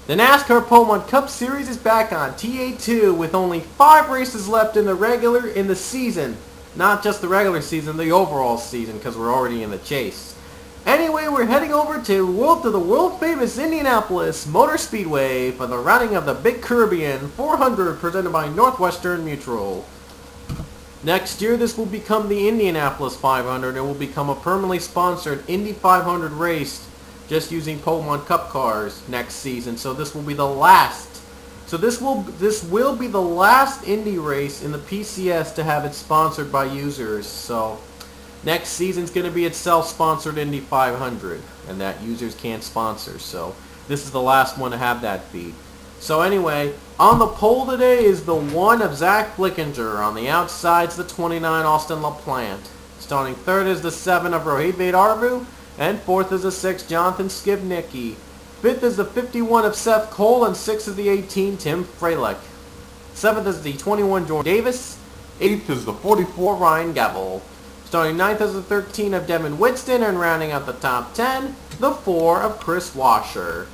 The NASCAR Pokemon Cup Series is back on TA2 with only 5 races left in the season. Not just the regular season, the overall season, because we're already in the chase. Anyway, we're heading over to the world famous Indianapolis Motor Speedway for the routing of the Big Caribbean 400 presented by Northwestern Mutual. Next year, this will become the Indianapolis 500 and will become a permanently sponsored Indy 500 race just using Pokemon Cup cars next season. So this will be the last. So this will be the last Indy race in the PCS to have it sponsored by users. So next season's going to be its self-sponsored Indy 500, and that users can't sponsor. So this is the last one to have that feed. So anyway, on the pole today is the 1 of Zach Flickinger. On the outside's the 29 Austin LaPlante. Starting third is the 7 of Rohit Vedarvu. And 4th is the 6, Jonathan Skibnicki. 5th is the 51 of Seth Cole, and 6th is the 18, Tim Frelick. 7th is the 21, Jordan Davis. 8th is the 44, Ryan Gavel. Starting 9th is the 13 of Devin Winston, and rounding out the top 10, the 4 of Chris Washer.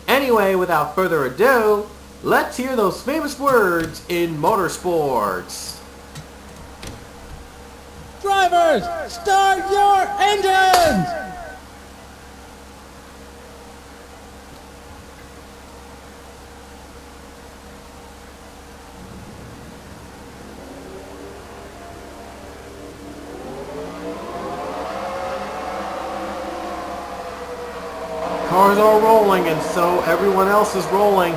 Anyway, without further ado, let's hear those famous words in motorsports. Drivers, start your engines! Cars are rolling, and so everyone else is rolling.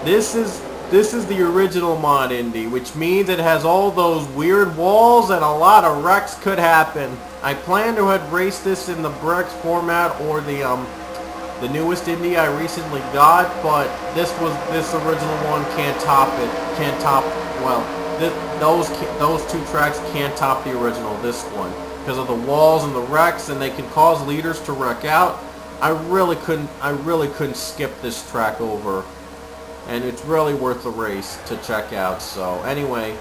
This is the original mod Indy, which means it has all those weird walls and a lot of wrecks could happen. I plan to have raced this in the Brex format or the newest Indy I recently got, but this original one can't top it. Can't top, well, those 2 tracks can't top the original, this one, because of the walls and the wrecks, and they can cause leaders to wreck out. I really couldn't skip this track over. And it's really worth the race to check out. So anyway,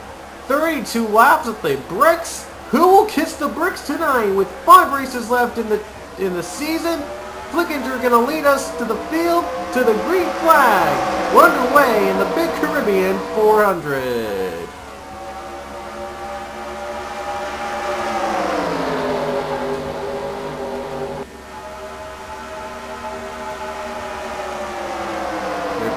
32 laps at the bricks. Who will kiss the bricks tonight? With 5 races left in the season, Flickinger gonna lead us to the field to the green flag. We're underway in the Big Caribbean 400.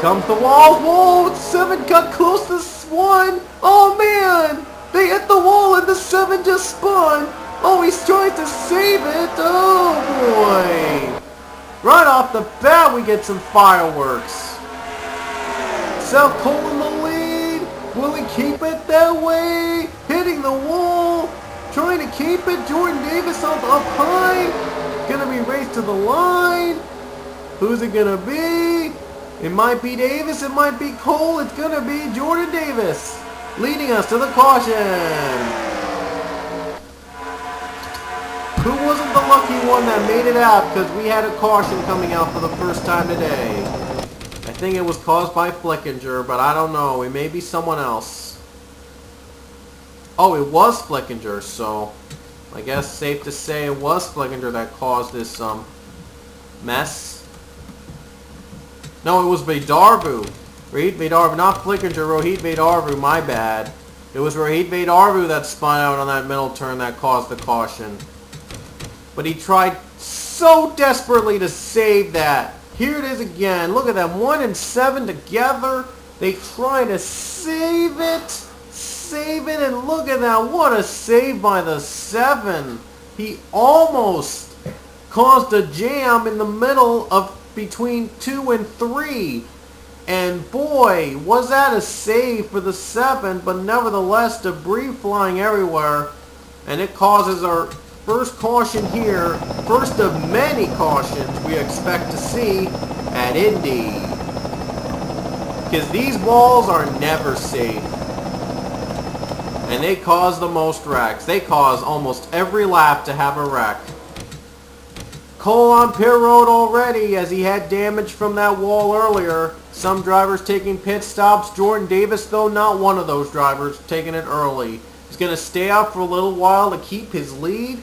Comes the wall. Whoa, 7 got close to 1. Oh man, they hit the wall and the 7 just spun. Oh, he's trying to save it. Oh boy. Right off the bat, we get some fireworks. Seth Cole in the lead. Will he keep it that way? Hitting the wall. Trying to keep it. Jordan Davis up high. Gonna be raced to the line. Who's it gonna be? It might be Davis, it might be Cole, it's gonna be Jordan Davis, leading us to the caution. Who wasn't the lucky one that made it out, because we had a caution coming out for the first time today. I think it was caused by Flickinger, but I don't know, it may be someone else. Oh, it was Flickinger, so I guess safe to say it was Flickinger that caused this mess. No, it was Vedarvu. Rohit Vedarvu, not Flickinger, Rohit Vedarvu, my bad. It was Rohit Vedarvu that spun out on that middle turn that caused the caution. But he tried so desperately to save that. Here it is again. Look at them, 1 and 7 together. They try to save it. Save it, and look at that. What a save by the 7. He almost caused a jam in the middle of between 2 and 3, and boy, was that a save for the 7, but nevertheless debris flying everywhere, and it causes our first caution here, first of many cautions we expect to see at Indy, because these walls are never safe, and they cause the most wrecks. They cause almost every lap to have a wreck. Cole on pit road already as he had damage from that wall earlier. Some drivers taking pit stops. Jordan Davis, though, not one of those drivers, taking it early. He's going to stay out for a little while to keep his lead.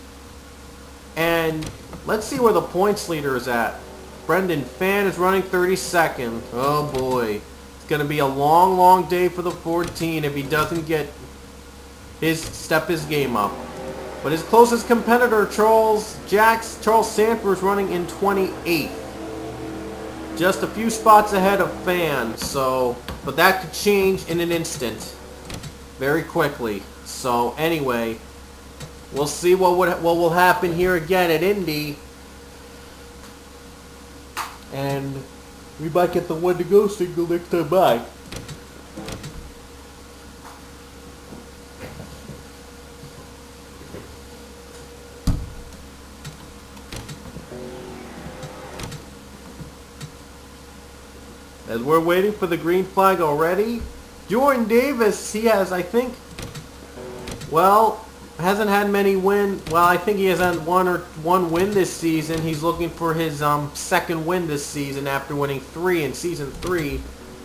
And let's see where the points leader is at. Brendan Fan is running 32nd. Oh boy. It's going to be a long, long day for the 14 if he doesn't get step his game up. But his closest competitor, Charles Sanford, is running in 28th. Just a few spots ahead of Fan, so, but that could change in an instant. Very quickly. So anyway, we'll see what will happen here again at Indy. And we might get the one to go signal next time by. As we're waiting for the green flag already, Jordan Davis, he has, I think, well, hasn't had many wins. Well, I think he has had one win this season. He's looking for his second win this season after winning 3 in season 3.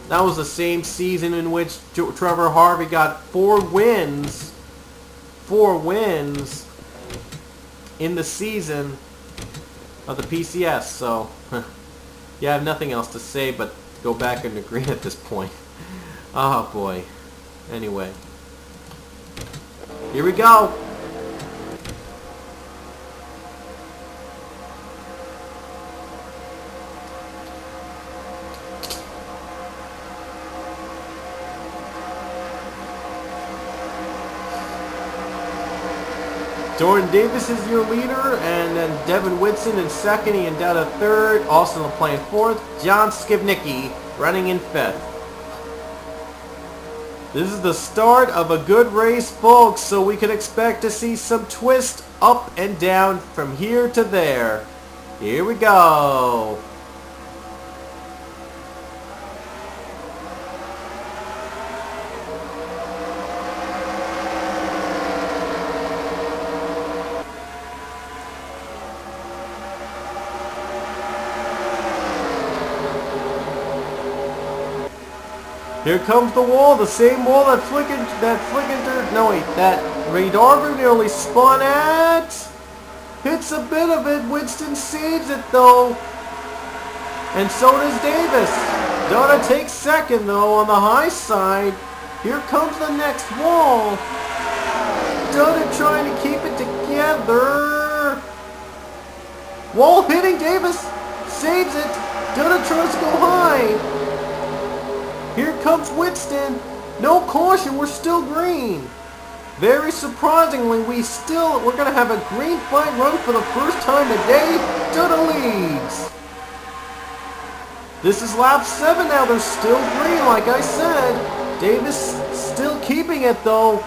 That was the same season in which Trevor Harvey got 4 wins. 4 wins in the season of the PCS. So, yeah, I have nothing else to say but to go back and agree at this point. Oh boy. Anyway. Here we go. Jordan Davis is your leader, and then Devin Whitson in second, Ian Dowd third, Austin LaPlante fourth, John Skibnicki running in fifth. This is the start of a good race, folks, so we can expect to see some twist up and down from here to there. Here we go. Here comes the wall, the same wall that Ray Darver nearly spun at. Hits a bit of it. Winston saves it though. And so does Davis. Donna takes second though on the high side. Here comes the next wall. Donna trying to keep it together. Wall hitting Davis. Saves it. Donna tries to go high. Here comes Winston. No caution, we're still green. Very surprisingly, we're going to have a green flag run for the first time today. Dutta leads. This is lap 7 now. They're still green, like I said. Davis still keeping it, though.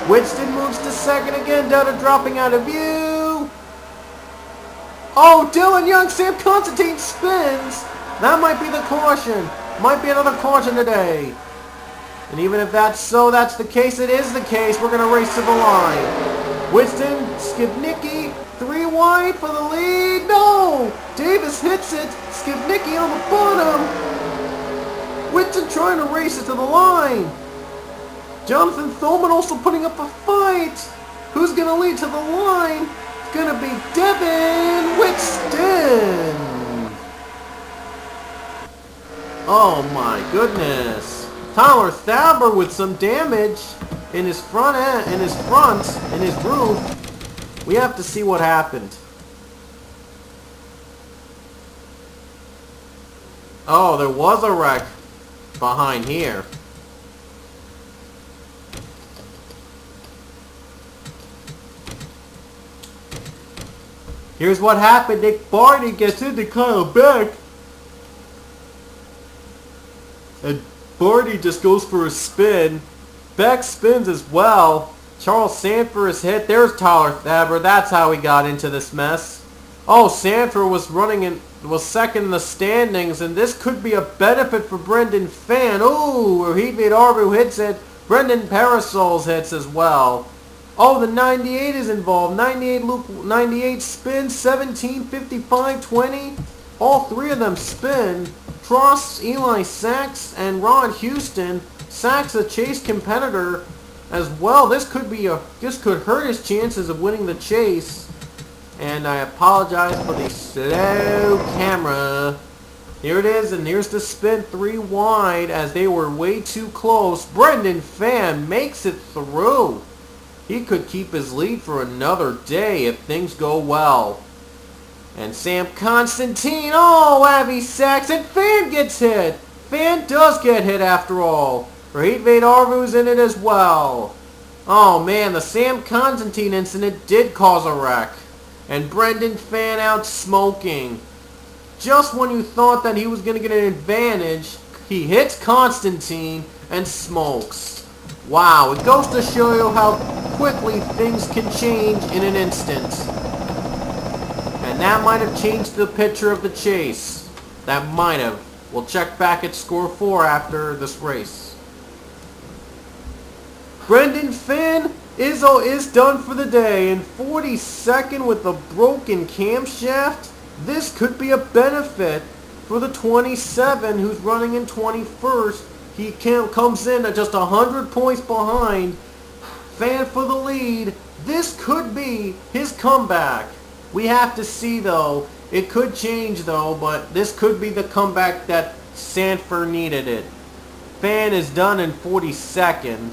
Winston moves to second again. Dutta dropping out of view. Oh, Dylan Young, Sam Constantine spins. That might be the caution. Might be another caution today. And even if that's so, that's the case. It is the case. We're going to race to the line. Winston, Skibnicki, 3 wide for the lead. No! Davis hits it. Skibnicki on the bottom. Winston trying to race it to the line. Jonathan Thoman also putting up a fight. Who's going to lead to the line? It's going to be Devin Winston. Oh my goodness. Tyler Thaber with some damage in his in his roof. We have to see what happened. Oh, there was a wreck behind here. Here's what happened. Nick Barney gets into Kyle Beck. And Barney just goes for a spin. Beck spins as well. Charles Sanford is hit. There's Tyler Thaber. That's how he got into this mess. Oh, Sanford was second in the standings, and this could be a benefit for Brendan Fan. Ooh, Heat Arbu hits it. Brendan Parasols hits as well. Oh, the 98 is involved. 98 spins, 17, 55, 20. All 3 of them spin. Tross, Eli Sachs, and Ron Houston. Sachs, a chase competitor as well. This could hurt his chances of winning the chase. And I apologize for the slow camera. Here it is, and here's the spin 3 wide as they were way too close. Brendan Phan makes it through. He could keep his lead for another day if things go well. And Sam Constantine, oh, Avi Sachs, and Phan gets hit. Phan does get hit after all. Rahit Arvu's in it as well. Oh man, the Sam Constantine incident did cause a wreck. And Brendan Phan out smoking. Just when you thought that he was going to get an advantage, he hits Constantine and smokes. Wow, it goes to show you how quickly things can change in an instant. And that might have changed the picture of the chase. That might have. We'll check back at score 4 after this race. Brendan Phan is done for the day. In 42nd with a broken camshaft. This could be a benefit for the 27 who's running in 21st. He comes in at just 100 points behind. Phan for the lead. This could be his comeback. We have to see though. It could change though, but this could be the comeback that Sanford needed it. Phan is done in 42nd.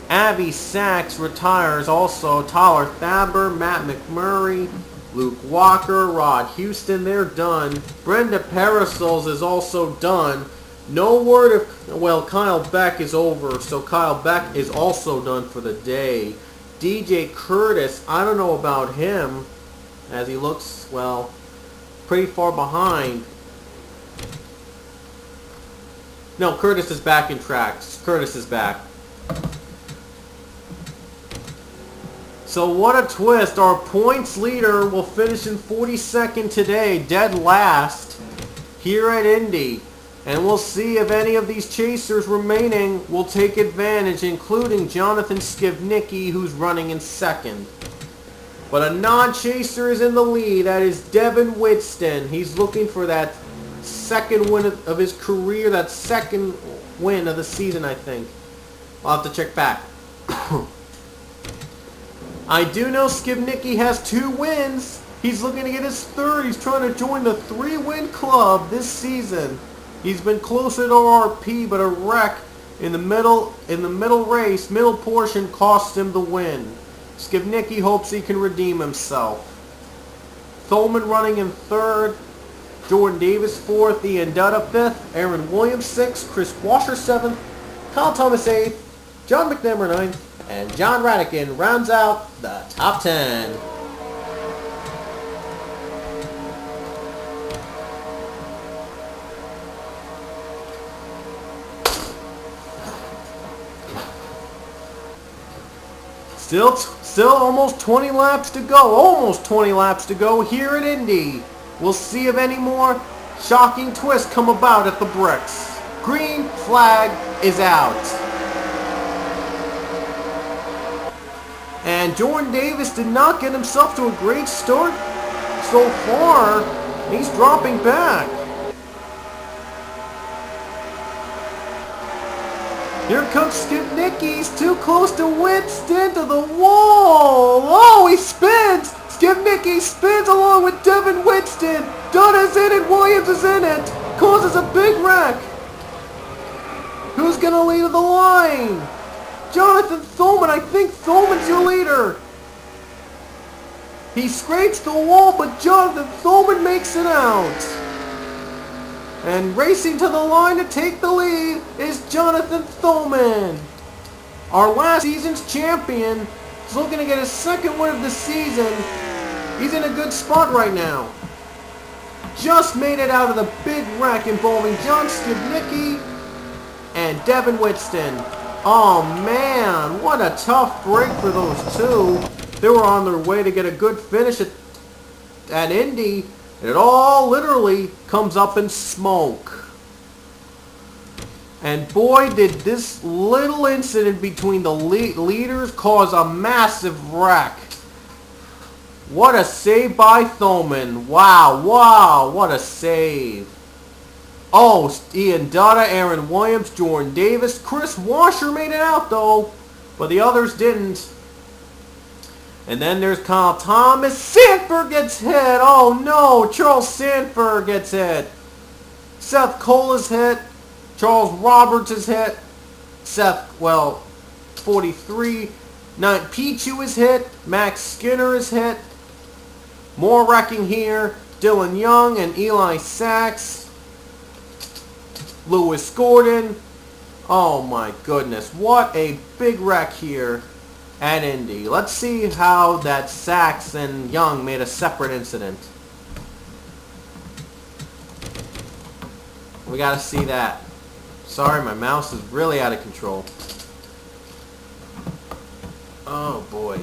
Avi Sachs retires also. Tyler Thaber, Matt McMurray, Luke Walker, Rod Houston, they're done. Brenda Parasols is also done. No word if, well, Kyle Beck is over, so Kyle Beck is also done for the day. DJ Curtis, I don't know about him, as he looks, well, pretty far behind. No, Curtis is back in tracks. Curtis is back. So what a twist. Our points leader will finish in 42nd today, dead last, here at Indy. And we'll see if any of these chasers remaining will take advantage, including Jonathan Skivnicki, who's running in 2nd. But a non-chaser is in the lead. That is Devin Whitston. He's looking for that 2nd win of his career, that 2nd win of the season, I think. I'll have to check back. I do know Skivnicki has 2 wins. He's looking to get his 3rd. He's trying to join the 3-win club this season. He's been closer to RP, but a wreck in the middle race, middle portion, cost him the win. Skivnicki hopes he can redeem himself. Thoman running in 3rd. Jordan Davis 4th. Ian Dutta 5th. Aaron Williams 6th. Chris Washer 7th. Kyle Thomas 8th. John McNamara 9th. And John Radican rounds out the top 10. Still almost 20 laps to go. Almost 20 laps to go here at Indy. We'll see if any more shocking twists come about at the bricks. Green flag is out. And Jordan Davis did not get himself to a great start so far. He's dropping back. Here comes Skivnicki. He's too close to Whitston to the wall. Oh, he spins. Skivnicki spins along with Devin Whitston. Dutta's in it. Williams is in it. Causes a big wreck. Who's going to lead the line? Jonathan Thoman. I think Thoman's your leader. He scrapes the wall, but Jonathan Thoman makes it out. And racing to the line to take the lead is Jonathan Thoman. Our last season's champion is looking to get his 2nd win of the season. He's in a good spot right now. Just made it out of the big wreck involving John Skivnicki and Devin Whitston. Oh man, what a tough break for those two. They were on their way to get a good finish at Indy. And it all literally comes up in smoke. And boy, did this little incident between the leaders cause a massive wreck. What a save by Thoman. Wow, what a save. Oh, Ian Dutta, Aaron Williams, Jordan Davis. Chris Washer made it out though, but the others didn't. And then there's Kyle Thomas. Sanford gets hit. Oh no, Charles Sanford gets hit. Seth Cole is hit. Charles Roberts is hit. 43. Pichu is hit. Max Skinner is hit. More wrecking here. Dylan Young and Eli Sachs. Lewis Gordon. Oh my goodness. What a big wreck here at Indy. Let's see how that Sachs and Young made a separate incident. We gotta see that. Sorry, my mouse is really out of control. Oh boy.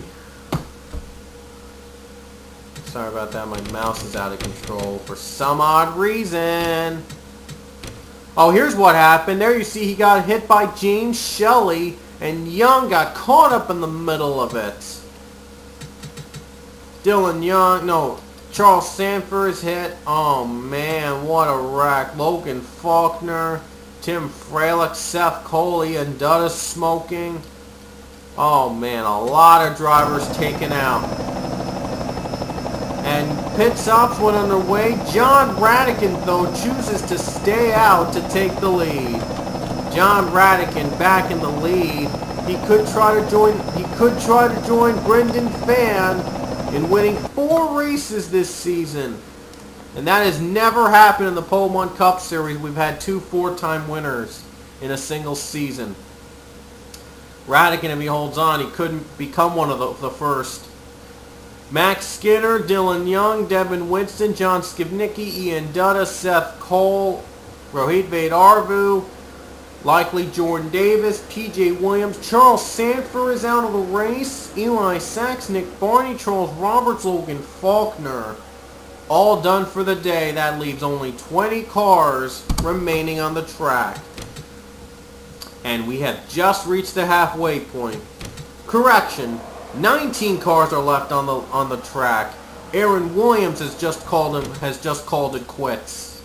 Sorry about that, my mouse is out of control for some odd reason. Oh, here's what happened. There you see he got hit by James Shelley, and Young got caught up in the middle of it. Charles Sanford is hit. Oh man, what a wreck. Logan Faulkner, Tim Fralick, Seth Coley, and Dutta smoking. Oh man, a lot of drivers taken out. And pit stops went underway. John Radican, though, chooses to stay out to take the lead. John Radican back in the lead. He could try to join Brendan Fan in winning 4 races this season. And that has never happened in the Pole 1 Cup Series. We've had 2 4-time winners in a single season. Radican, if he holds on, he couldn't become one of the first. Max Skinner, Dylan Young, Devin Winston, John Skivnicki, Ian Dutta, Seth Cole, Rohit Vaidarvu, likely Jordan Davis, PJ Williams, Charles Sanford is out of the race, Eli Sachs, Nick Barney, Charles Roberts, Logan Faulkner. All done for the day. That leaves only 20 cars remaining on the track. And we have just reached the halfway point. Correction. 19 cars are left on the track. Aaron Williams has just called it quits.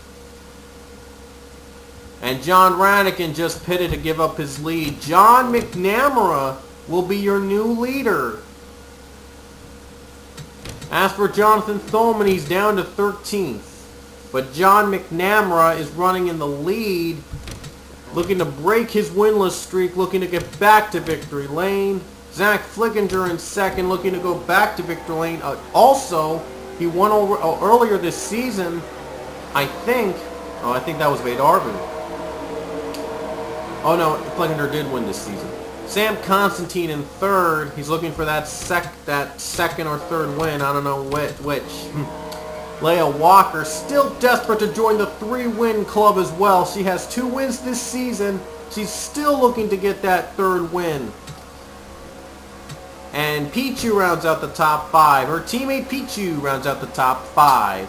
And John Radican just pitted to give up his lead. John McNamara will be your new leader. As for Jonathan Thoman, he's down to 13th. But John McNamara is running in the lead, looking to break his winless streak, looking to get back to victory lane. Zach Flickinger in second, looking to go back to victory lane. Also, he won earlier this season, I think. Oh, I think that was Vaidarvu. Oh no, Flickinger did win this season. Sam Constantine in third. He's looking for that second or third win. I don't know which. Leah Walker still desperate to join the 3-win club as well. She has 2 wins this season. She's still looking to get that 3rd win. And Pichu rounds out the top 5. Her teammate Pichu rounds out the top 5.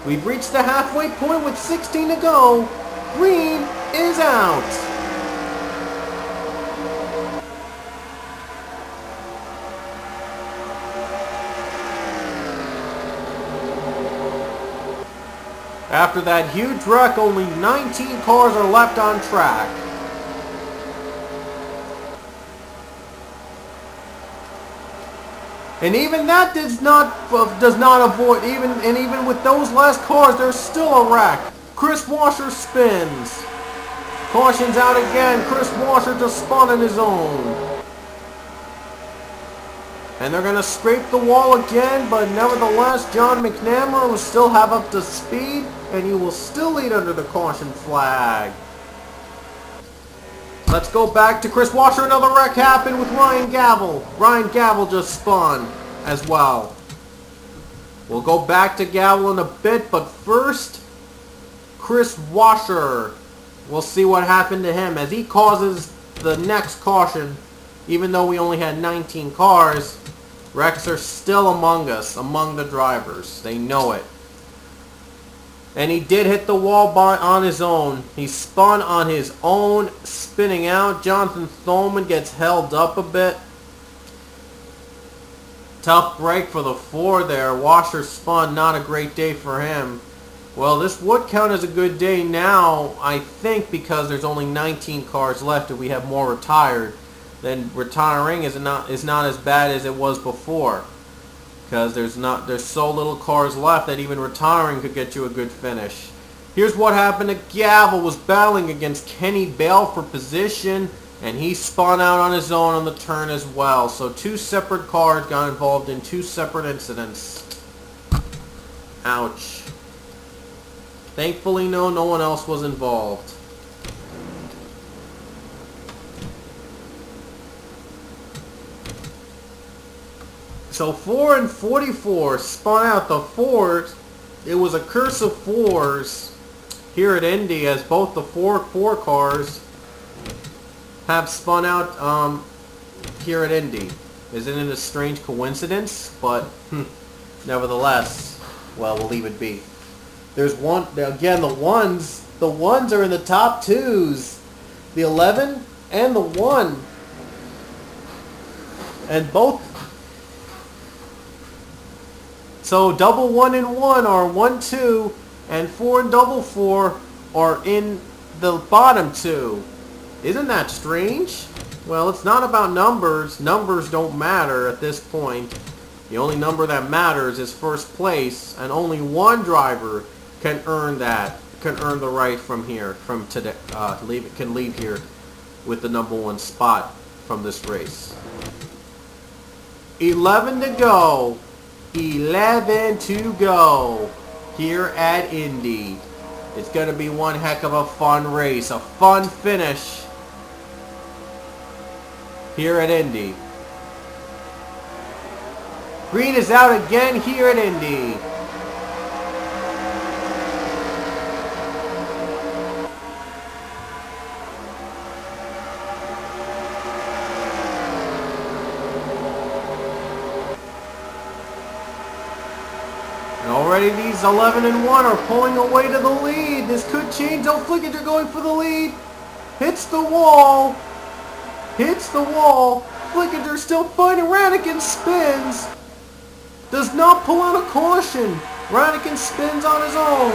We've reached the halfway point with 16 to go. Green is out. After that huge wreck, only 19 cars are left on track. And even that does not avoid, even with those last cars, there's still a wreck. Chris Washer spins. Caution's out again. Chris Washer just spun on his own. And they're going to scrape the wall again, but nevertheless, John McNamara will still have up to speed, and he will still lead under the caution flag. Let's go back to Chris Washer. Another wreck happened with Ryan Gavel. Ryan Gavel just spun as well. We'll go back to Gavel in a bit, but first, Chris Washer. We'll see what happened to him as he causes the next caution. Even though we only had 19 cars, wrecks are still among us, among the drivers. They know it. And he did hit the wall on his own. He spun on his own, spinning out. Jonathan Thoman gets held up a bit. Tough break for the 4 there. Washer spun, not a great day for him. Well, this would count as a good day now, I think, because there's only 19 cars left and we have more retired. then retiring is not as bad as it was before. Because there's so little cars left that even retiring could get you a good finish. Here's what happened to Gavel. Was battling against Kenny Bale for position, and he spun out on his own on the turn as well. So two separate cars got involved in two separate incidents. Ouch. Thankfully, no one else was involved. So 4 and 44 spun out the fours. It was a curse of fours here at Indy, as both the four cars have spun out here at Indy. Isn't it a strange coincidence? But nevertheless, well, we'll leave it be. There's one again. The ones are in the top twos. The 11 and the 1, and both. So double 1 and 1 are 1, 2, and 4 and double 4 are in the bottom two. Isn't that strange? Well, it's not about numbers. Numbers don't matter at this point. The only number that matters is first place, and only one driver can earn that. Can earn the right from here, from today. Can leave here with the number 1 spot from this race. 11 to go. 11 to go here at Indy. It's going to be one heck of a fun race, a fun finish here at Indy. Green is out again here at Indy. And already these 11 and 1 are pulling away to the lead. This could change. Oh, Flickinger going for the lead. Hits the wall. Hits the wall. Flickinger still fighting. Radican spins. Does not pull out a caution. Radican spins on his own.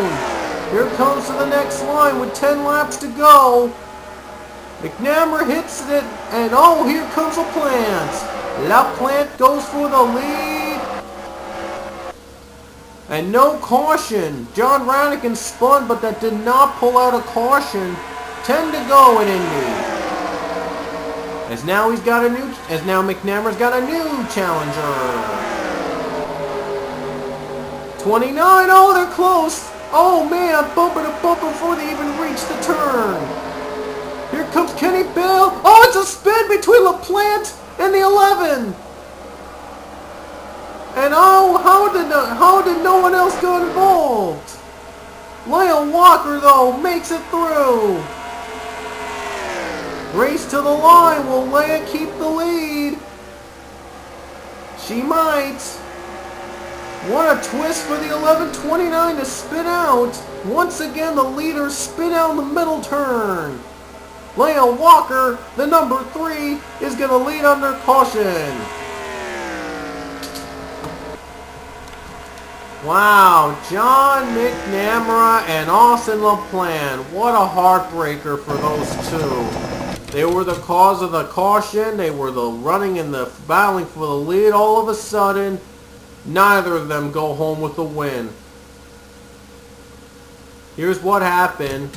Here comes to the next line with 10 laps to go. McNamara hits it. And oh, here comes LaPlante. LaPlante goes for the lead. And no caution. John Radican spun, but that did not pull out a caution. 10 to go in Indy. As now McNamara's got a new challenger. 29. Oh, they're close. Oh man, bumper to bumper before they even reach the turn. Here comes Kenny Bale. Oh, it's a spin between LaPlante and the 11. And oh, how did no one else get involved? Lyle Walker, though, makes it through. Race to the line. Will Leia keep the lead? She might. What a twist for the 11:29 to spin out. Once again, the leaders spin out in the middle turn. Leia Walker, the number 3, is going to lead under caution. Wow, John McNamara and Austin LaPlante. What a heartbreaker for those two. They were the cause of the caution. They were the running and the battling for the lead. All of a sudden, neither of them go home with the win. Here's what happened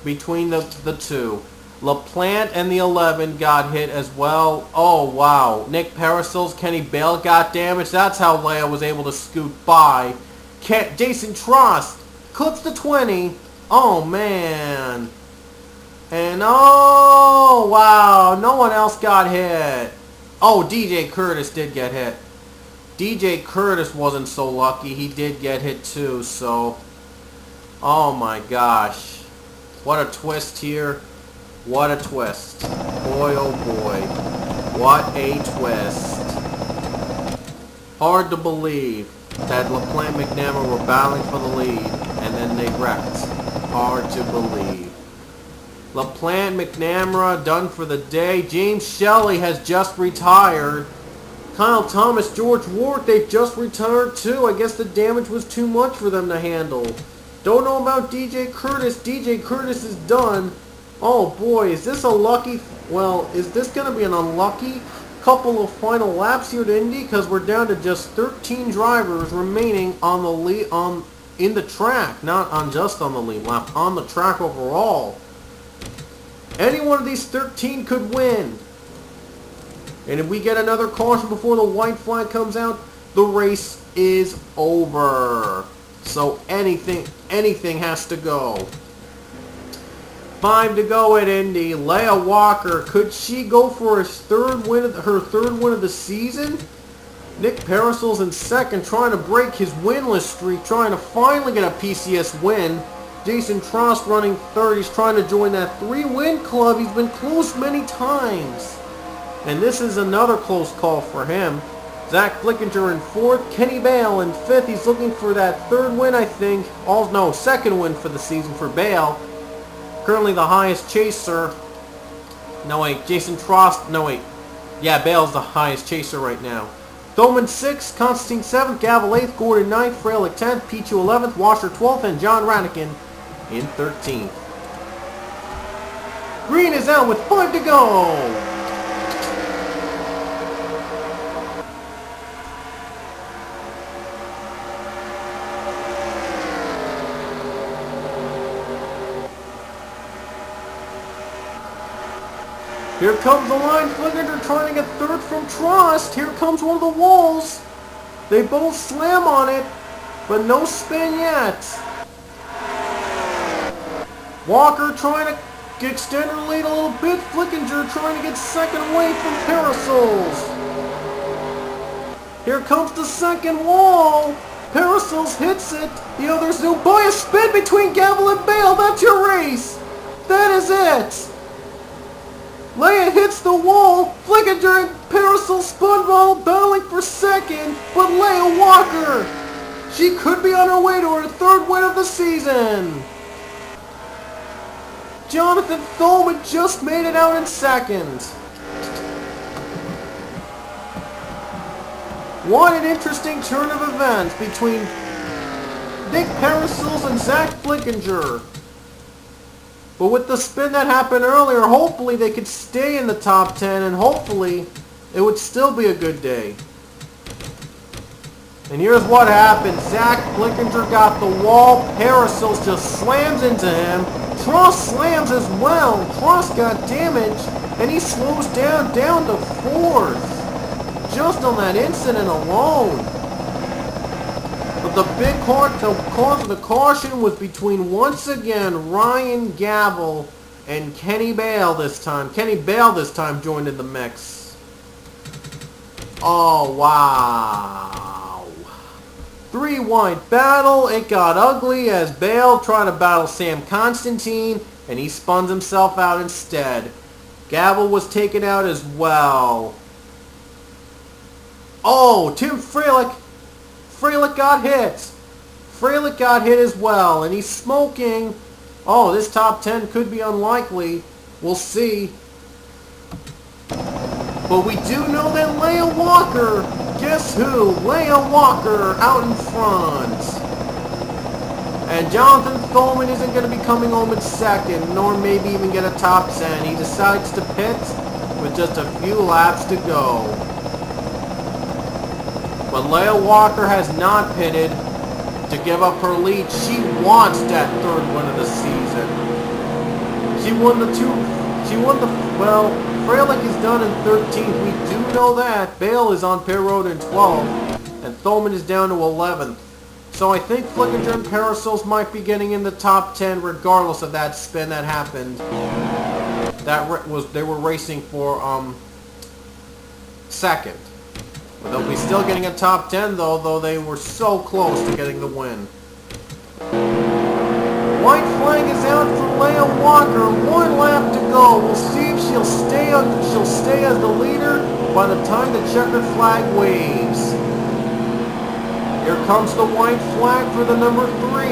between the two. LaPlante and the 11 got hit as well. Oh, wow. Nick Parasol's Kenny Bale got damaged. That's how Leia was able to scoot by. Jason Trost clips the 20. Oh, man. And, oh, wow. No one else got hit. Oh, DJ Curtis did get hit. DJ Curtis wasn't so lucky. He did get hit, too. So, oh, my gosh. What a twist here. What a twist. Boy, oh boy. What a twist. Hard to believe that LaPlante and McNamara were battling for the lead, and then they wrecked. Hard to believe. LaPlante, McNamara, done for the day. James Shelley has just retired. Kyle Thomas, George Ward, they've just retired too. I guess the damage was too much for them to handle. Don't know about DJ Curtis. DJ Curtis is done. Oh boy, is this a lucky... Well, is this going to be an unlucky couple of final laps here at Indy? Because we're down to just 13 drivers remaining on the lead, in the track. Not on just on the lead lap, on the track overall. Any one of these 13 could win. And if we get another caution before the white flag comes out, the race is over. So anything has to go. 5 to go at Indy. Leah Walker, could she go for her third win of the season? Nick Parasol's in second, trying to break his winless streak, trying to finally get a PCS win. Jason Trost running third. He's trying to join that 3-win club. He's been close many times. And this is another close call for him. Zach Flickinger in fourth. Kenny Bale in fifth. He's looking for that third win, I think. Second win for the season for Bale. Currently the highest chaser. No, wait. Jason Trost. No, wait. Yeah, Bale's the highest chaser right now. Thoman 6th. Constantine 7th. Gavel 8th. Gordon 9th. Freilich 10th. Pichu 11th. Washer 12th. And John Ranikin in 13th. Green is out with 5 to go. Here comes the line. Flickinger trying to get third from Trost. Here comes one of the walls. They both slam on it, but no spin yet. Walker trying to extend her lead a little bit. Flickinger trying to get second away from Parasols. Here comes the second wall. Parasols hits it. The others do. Boy, a spin between Gavel and Bale. That's your race. That is it. Leia hits the wall. Flickinger and Parasol spun ball battling for second, but Leia Walker, she could be on her way to her third win of the season. Jonathan Thoman just made it out in second. What an interesting turn of events between Nick Parasols and Zach Flickinger. But with the spin that happened earlier, hopefully they could stay in the top 10, and hopefully it would still be a good day. And here's what happened. Zach Flickinger got the wall. Parasols just slams into him. Trost slams as well. Trost got damaged, and he slows down to fourth. Just on that incident alone. But the big cause of the caution was between, once again, Ryan Gavel and Kenny Bale this time. Kenny Bale this time joined in the mix. Oh, wow. 3-wide battle. It got ugly as Bale tried to battle Sam Constantine, and he spun himself out instead. Gavel was taken out as well. Oh, Tim Freilich. Freilich got hit. Freilich got hit as well, and he's smoking. Oh, this top 10 could be unlikely. We'll see. But we do know that Leia Walker, guess who? Leia Walker out in front. And Jonathan Thoman isn't going to be coming home in second, nor maybe even get a top 10. He decides to pit with just a few laps to go. But Leia Walker has not pitted to give up her lead. She wants that third win of the season. Well, Freilich is done in 13th. We do know that. Bale is on pit road in 12th. And Thoman is down to 11th. So I think Flickinger and Parasols might be getting in the top 10 regardless of that spin that happened. They were racing for second. But they'll be still getting a top 10 though they were so close to getting the win. White flag is out for Leia Walker. 1 lap to go. We'll see if she'll stay as the leader by the time the checkered flag waves. Here comes the white flag for the number 3.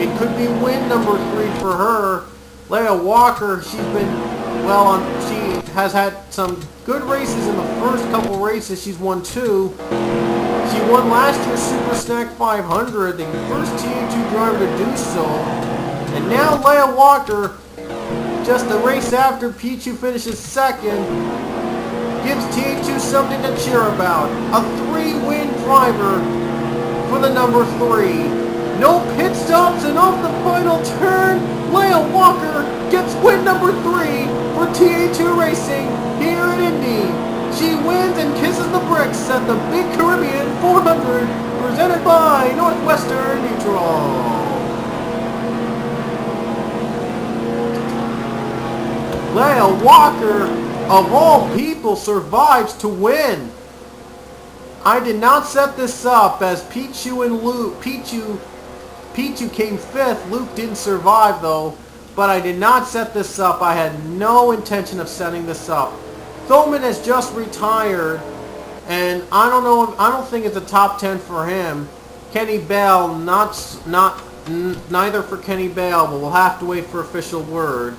It could be win number 3 for her. Leia Walker, she has had some good races in the first couple races. She's won 2. She won last year's Super Snack 500, the first TA2 driver to do so. And now Leia Walker Just the race after Pichu finishes second gives TH2 something to cheer about. A 3-win driver for the number 3. No pit stops, and off the final turn, Leia Walker gets win number 3 for TH2 Racing here at Indy. She wins and kisses the bricks at the Big Caribbean 400 presented by Northwestern Mutual. Leia Walker, of all people, survives to win. I did not set this up as Pichu and Luke. Pichu came 5th. Luke didn't survive though, but I did not set this up. I had no intention of setting this up. Thoman has just retired, and I don't know. I don't think it's a top 10 for him. Kenny Bell, neither for Kenny Bell, but we'll have to wait for official word.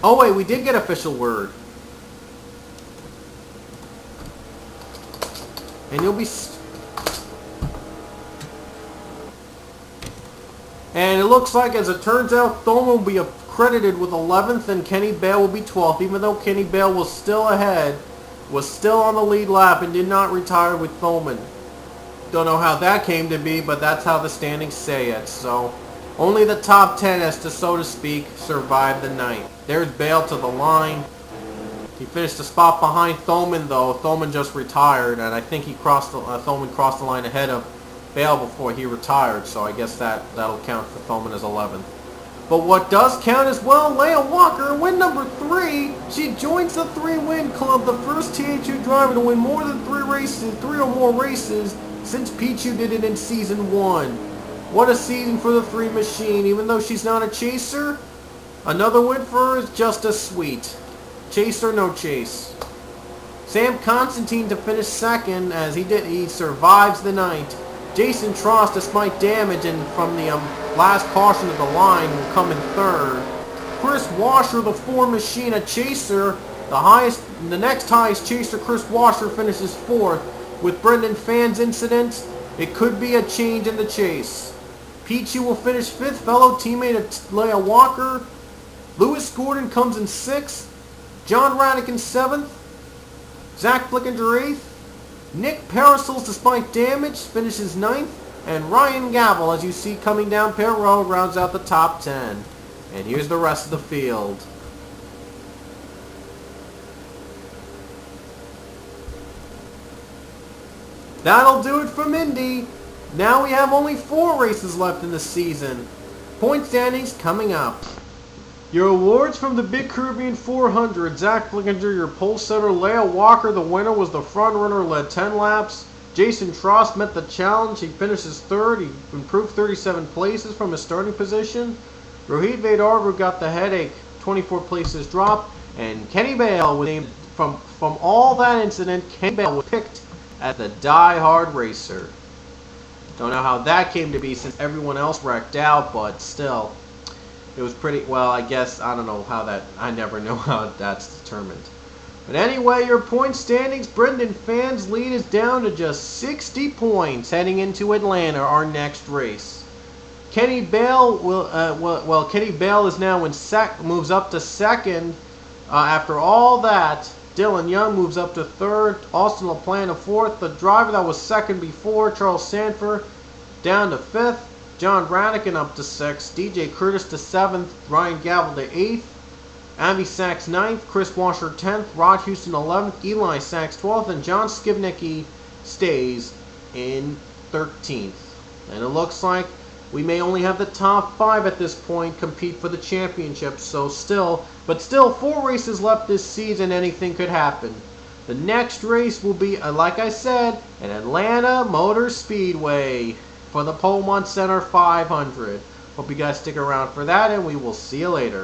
Oh wait, we did get official word. And you'll be... And it looks like, as it turns out, Thoman will be credited with 11th and Kenny Bale will be 12th, even though Kenny Bale was still ahead, was still on the lead lap, and did not retire with Thoman. Don't know how that came to be, but that's how the standings say it. So, only the top 10, as to so to speak, survived the night. There's Bale to the line. He finished a spot behind Thoman, though. Thoman just retired, and I think he Thoman crossed the line ahead of Bale before he retired, so I guess that'll count for Thoman as 11th. But what does count as well, Leia Walker, win number 3. She joins the 3-win club, the first TH2 driver to win more than 3 or more races since Pichu did it in Season 1. What a season for the 3 machine. Even though she's not a chaser, another win for her is just as sweet. Chase or no chase. Sam Constantine to finish 2nd, as he survives the night. Jason Trost, despite damage and from the last caution of the line, will come in 3rd. Chris Washer, the 4 machine, a chaser. The next highest chaser, Chris Washer, finishes 4th. With Brendan Phan's incident, it could be a change in the chase. Pichu will finish 5th, fellow teammate of Leia Walker. Lewis Gordon comes in 6th. John Raddick in 7th. Zach Flickinger 8th. Nick Parasols, despite damage, finishes 9th. And Ryan Gavel, as you see coming down pit road, rounds out the top 10. And here's the rest of the field. That'll do it from Indy. Now we have only 4 races left in the season. Point standings coming up. Your awards from the Big Caribbean 400. Zach Flickinger, your pole setter. Leia Walker, the winner, was the front runner, led 10 laps. Jason Trost met the challenge. He finishes 3rd. He improved 37 places from his starting position. Rohit Vedarvu got the headache, 24 places drop. And Kenny Bale was named from all that incident. Kenny Bale was picked as the die-hard racer. Don't know how that came to be since everyone else wrecked out, but still. It was pretty, well, I guess, I don't know how that, I never know how that's determined. But anyway, your point standings, Brendan Phan's lead is down to just 60 points heading into Atlanta, our next race. Kenny Bale will, Kenny Bale is now moves up to 2nd. After all that, Dylan Young moves up to 3rd. Austin LaPlante 4th. The driver that was 2nd before, Charles Sanford, down to 5th. John Radican up to 6th, DJ Curtis to 7th, Ryan Gavel to 8th, Avi Sachs 9th, Chris Washer 10th, Rod Houston 11th, Eli Sachs 12th, and John Skibnicki stays in 13th. And it looks like we may only have the top 5 at this point compete for the championship, so still 4 races left this season, anything could happen. The next race will be, like I said, an Atlanta Motor Speedway for the Polmont Center 500. Hope you guys stick around for that, and we will see you later.